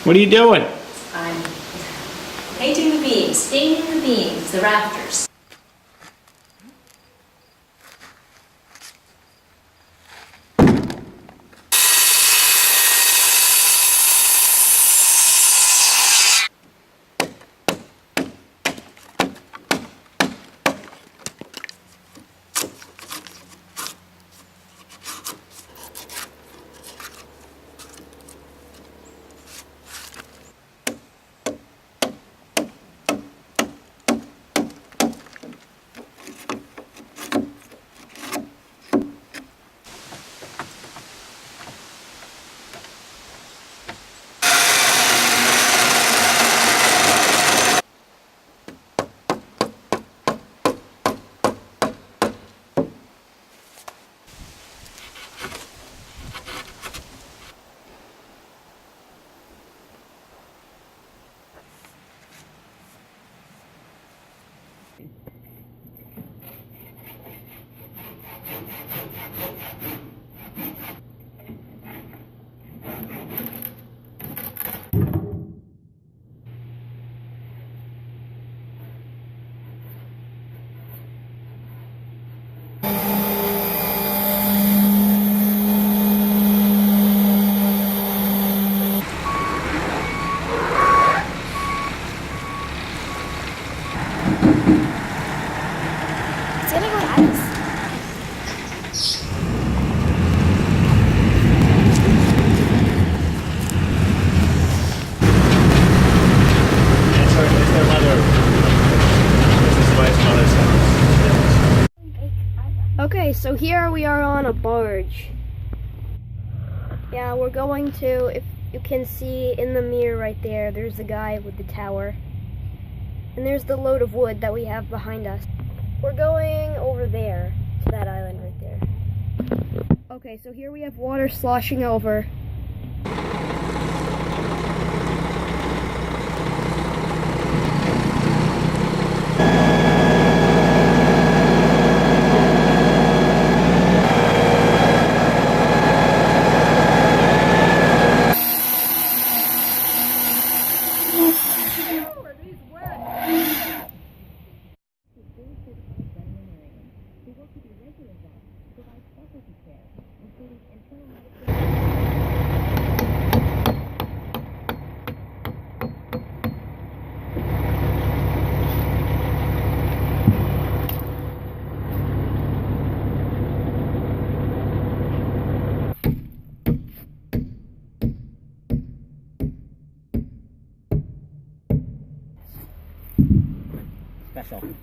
What are you doing? I'm painting the beams, staining the beams, the rafters. Okay, so here we are on a barge. Yeah, we're going to, if you can see in the mirror right there, there's the guy with the tower. And there's the load of wood that we have behind us. We're going over there, to that island right there. Okay, so here we have water sloshing over. Special.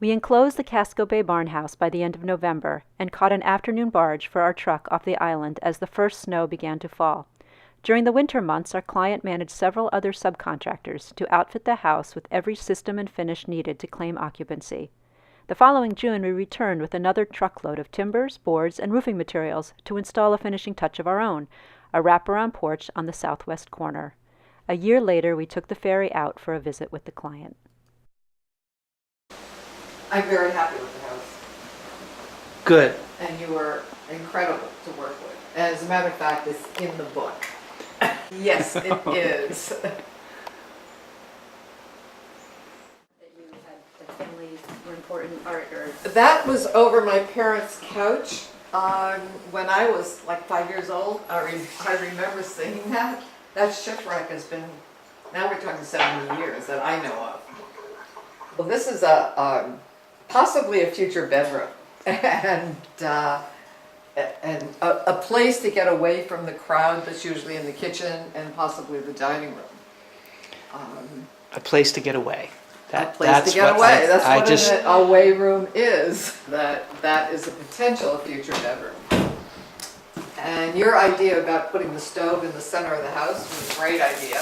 We enclosed the Casco Bay barn house by the end of November and caught an afternoon barge for our truck off the island as the first snow began to fall. During the winter months, our client managed several other subcontractors to outfit the house with every system and finish needed to claim occupancy. The following June, we returned with another truckload of timbers, boards, and roofing materials to install a finishing touch of our own, a wraparound porch on the southwest corner. A year later, we took the ferry out for a visit with the client. I'm very happy with the house, Good. and you were incredible to work with. And as a matter of fact, it's in the book. Yes, it is. That you had, the family were important art or. That was over my parents' couch when I was like 5 years old. I remember seeing that. That shipwreck has been, now we're talking 70 years that I know of. Well, this is possibly a future bedroom, and a place to get away from the crowd that's usually in the kitchen and possibly the dining room. A place to get away. A place to get away. That's what an away room is. That is a potential future bedroom. And your idea about putting the stove in the center of the house was a great idea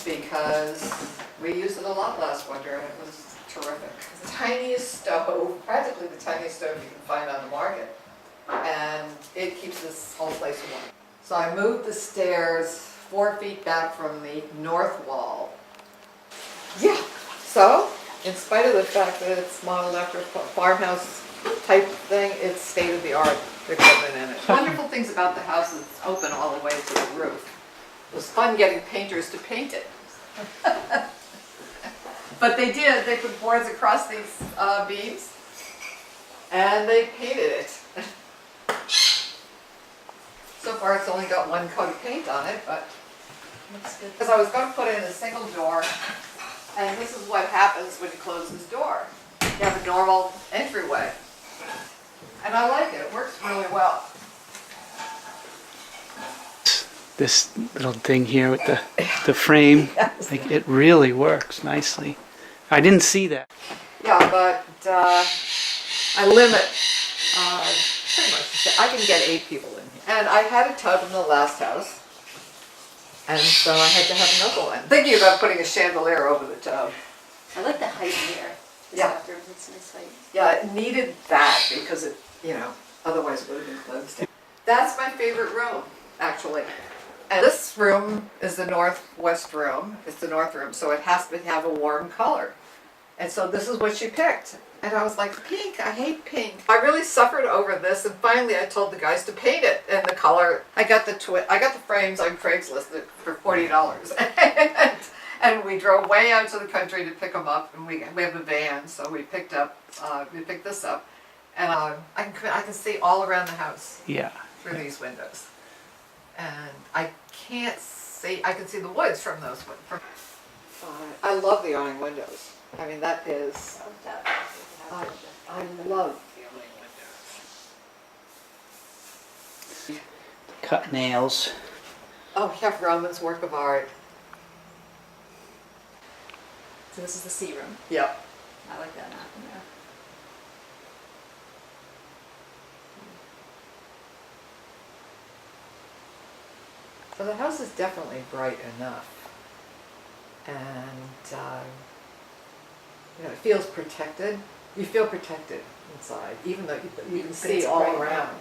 because we used it a lot last winter and it was terrific. It's the tiniest stove, practically the tiniest stove you can find on the market. And it keeps this whole place warm. So I moved the stairs 4 feet back from the north wall. Yeah, so in spite of the fact that it's modeled after a farmhouse type thing, it's state-of-the-art equipment in it. Wonderful things about the house is it's open all the way to the roof. It was fun getting painters to paint it. But they did, they put boards across these beams and they painted it. So far it's only got one coat of paint on it, but looks good. Because I was going to put in a single door, and this is what happens when you close this door. You have a normal entryway. And I like it, it works really well. This little thing here with the frame, Yes. like, it really works nicely. I didn't see that. Yeah, but I limit pretty much. I can get 8 people in here. And I had a tub in the last house, and so I had to have another one. Thinking about putting a chandelier over the tub. I like the height here. Yeah. It's a nice height. Yeah, it needed that because it, otherwise it would have been closed. That's my favorite room, actually. And this room is the northwest room. It's the north room, so it has to have a warm color. And so this is what she picked. And I was like, pink, I hate pink. I really suffered over this, and finally I told the guys to paint it. And the color, I got the frames on Craigslist for $40. And we drove way out to the country to pick them up, and we have a van, so we picked this up. And I can see all around the house Yeah. through these windows. And I can see the woods from those windows. I love the awning windows. I mean, that is, I love the awning windows. Cut nails. Oh, yeah, Roman's work of art. So this is the sea room. Yep. I like that map in there. So the house is definitely bright enough. And, it feels protected. You feel protected inside, even though you can see all bright. around.